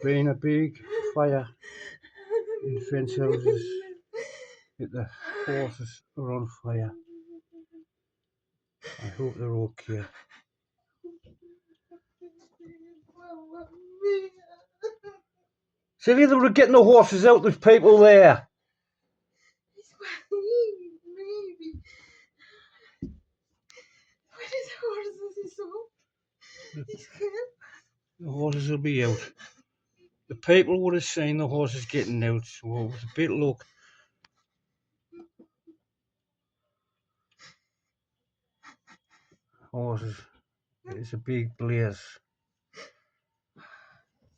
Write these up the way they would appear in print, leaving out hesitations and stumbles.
been a big fire in Fencehouses. The horses are on fire. I hope they're okay. Sylvia, they were getting the horses out, there's people there. The horses will be out. The people would have seen the horses getting out, so it was a bit luck. Horses, it's a big blaze,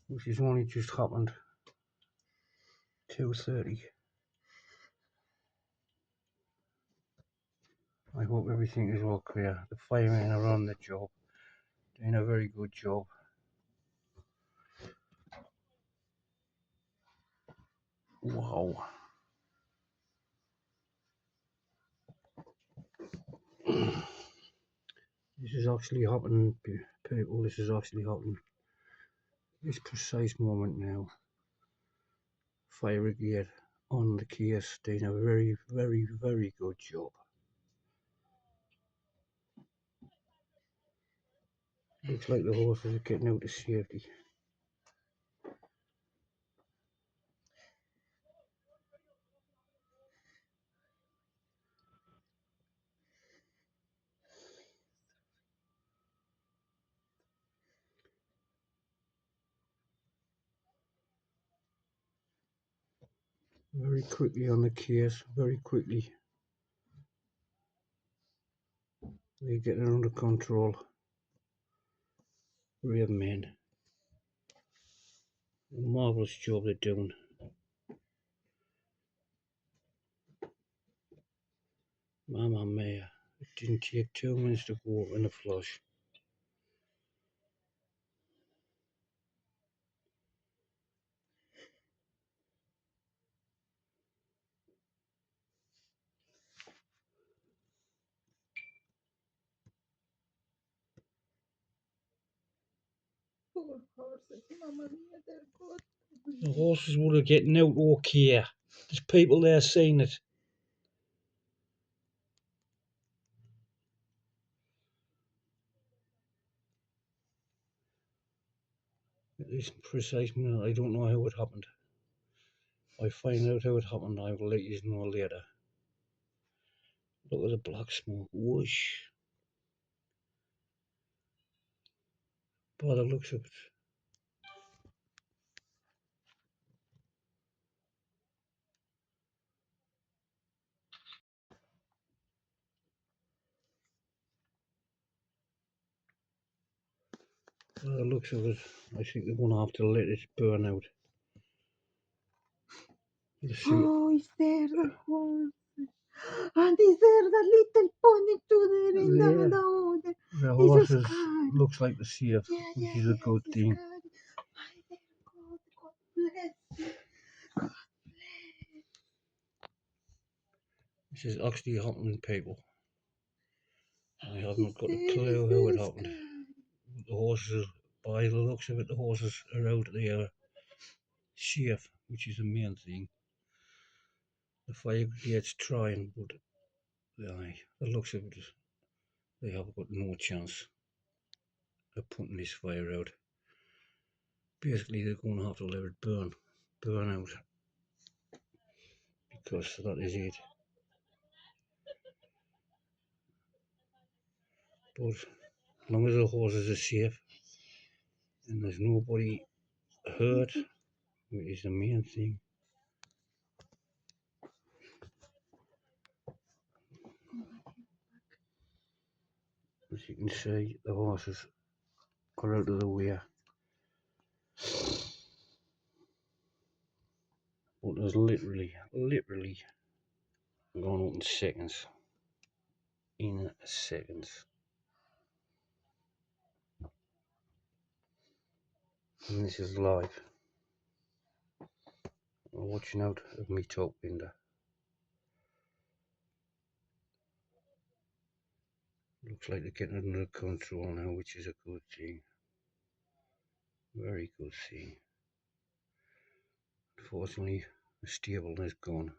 which has only just happened. 2:30. I hope everything is all clear. The firemen are on the job, doing a very good job. Wow. This is actually happening, people. This is actually happening. This precise moment now. Fire brigade on the case, doing a very, very, very good job. Looks like the horses are getting out to safety. Very quickly on the case, very quickly. They're getting it under control. Brave men. A marvellous job they're doing. Mamma mia. It didn't take 2 minutes to go up in a flush. Poor horses, Mamma mia, they're good. The horses would have getting out okay. There's people there seeing it. At this precise minute, I don't know how it happened. If I find out how it happened, I will let you know later. Look at the black smoke. Whoosh. By the looks of it. By the looks of it, I think they're going to have to let it burn out. Oh, is there the horse? And is there the little pony too there in the The It's horses sky. looks like the safe, which is a good thing. My dear God, God bless you. God bless. This is actually happening, people. I haven't got a clue how it happened. The horses, by the looks of it, the horses are out there safe, which is the main thing. The fire brigade's trying, but the looks of it, they have got no chance of putting this fire out. Basically, they're going to have to let it burn out, because that is it. But as long as the horses are safe and there's nobody hurt, which is the main thing. As you can see, the horses got out of the way. But there's literally gone up in seconds. In seconds. And this is live. I'm watching out of my top window. Looks like they're getting it under control now, which is a good thing. Very good thing. Unfortunately, the stable is gone.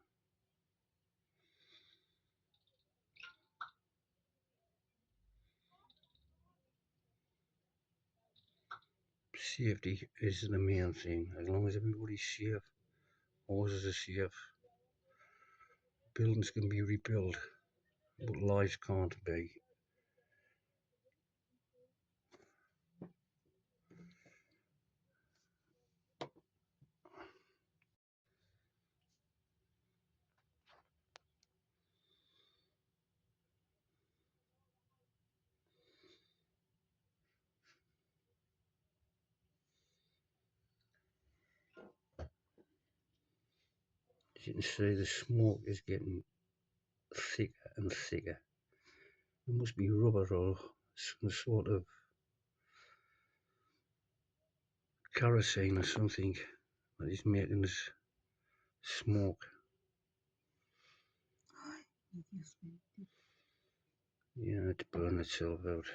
Safety is the main thing. As long as everybody's safe, horses are safe, buildings can be rebuilt, but lives can't be. As you can see, the smoke is getting thicker and thicker. It must be rubber or some sort of kerosene or something that is making this smoke. Yeah, it's burned itself out.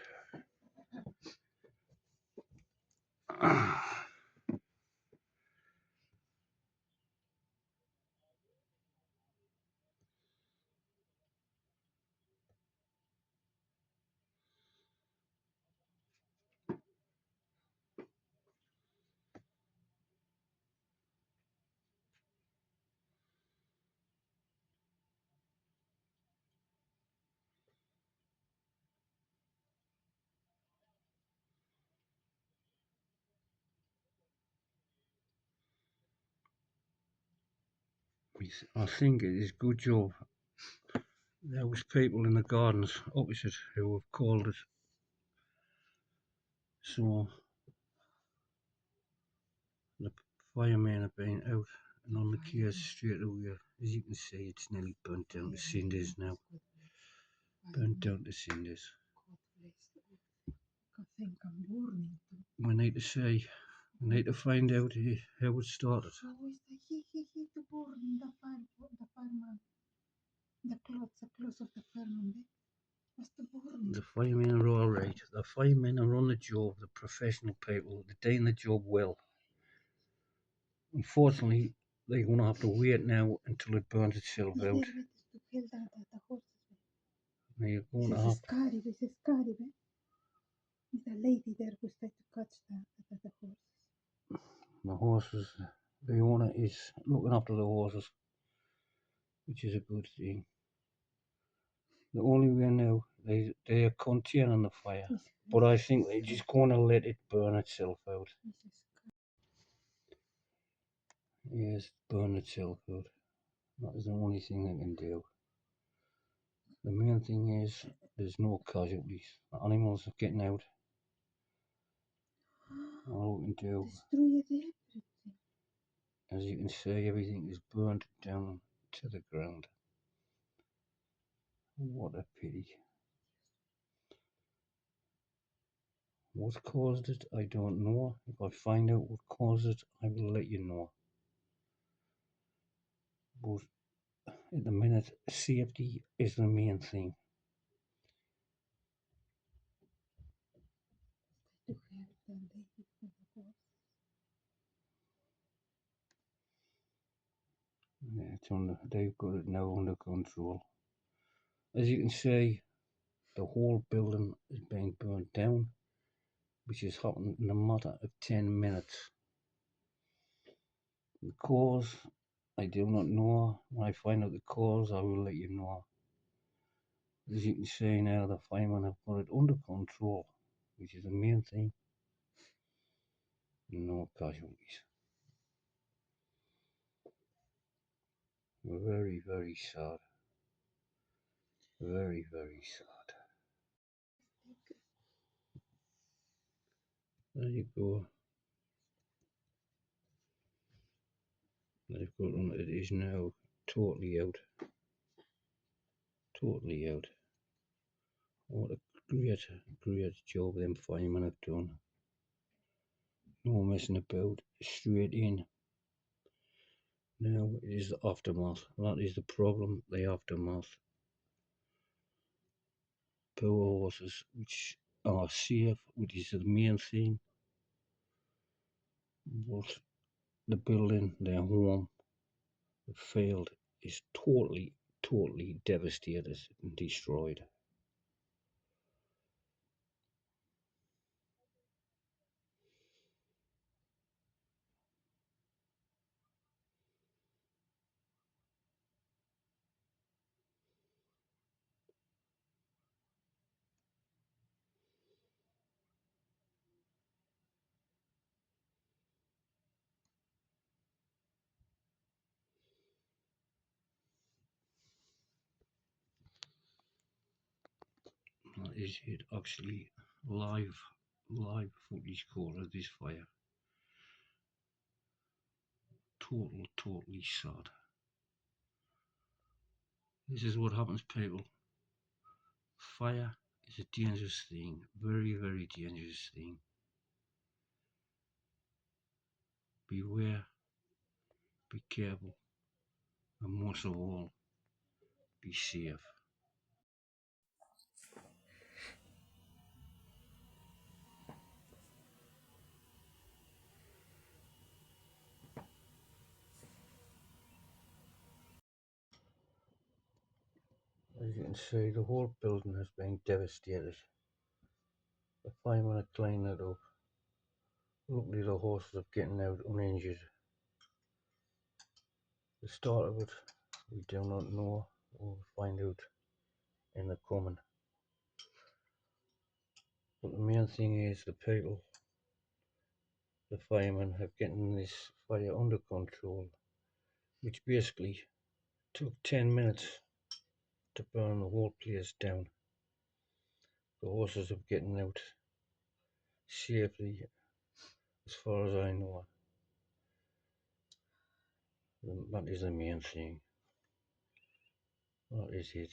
I think it is a good job there was people in the gardens opposite who have called it, so the firemen have been out and on the case straight away. As you can see, it's nearly burnt down to cinders now. Burnt down to cinders. We need to see, we need to find out how it started. The firemen are alright. The firemen are on the job, the professional people, they're doing the job well. Unfortunately, they're going to have to wait now until it burns itself out. They're going to have scary, this is scary, eh? There's a lady there who's trying to catch the horses. the horses. The owner is looking after the horses, which is a good thing. The only way now, they are containing the fire, but I think they're just going to let it burn itself out. Yes, burn itself out. That is the only thing they can do. The main thing is there's no casualties. The animals are getting out. All we can do, as you can see, everything is burnt down to the ground. What a pity. What caused it, I don't know. If I find out what caused it, I will let you know. But at the minute, safety is the main thing. Yeah, they've got it now under control. As you can see, the whole building is being burnt down, which has happened in a matter of 10 minutes. The cause, I do not know. When I find out the cause, I will let you know. As you can see now, the firemen have got it under control, which is the main thing. No casualties. Very, very sad. Very, very sad. There you go. They've got on. It is now totally out. Totally out. What a great, great job them firemen have done. No messing about. Straight in. Now it is the aftermath. That is the problem. The aftermath. Poor horses, which are safe, which is the main thing. But the building, their home, failed, is totally devastated and destroyed. That is it, actually live footage caught of this fire. Totally sad. This is what happens, people. Fire is a dangerous thing, very dangerous thing. Beware, be careful, and most of all, be safe. As you can see, the whole building has been devastated. The firemen are cleaning it up. Luckily the horses are getting out uninjured. The start of it, we do not know. We'll find out in the coming. But the main thing is the people, the firemen, have getting this fire under control, which basically took 10 minutes to burn the whole place down. The horses are getting out safely, as far as I know. That is the main thing. That is it.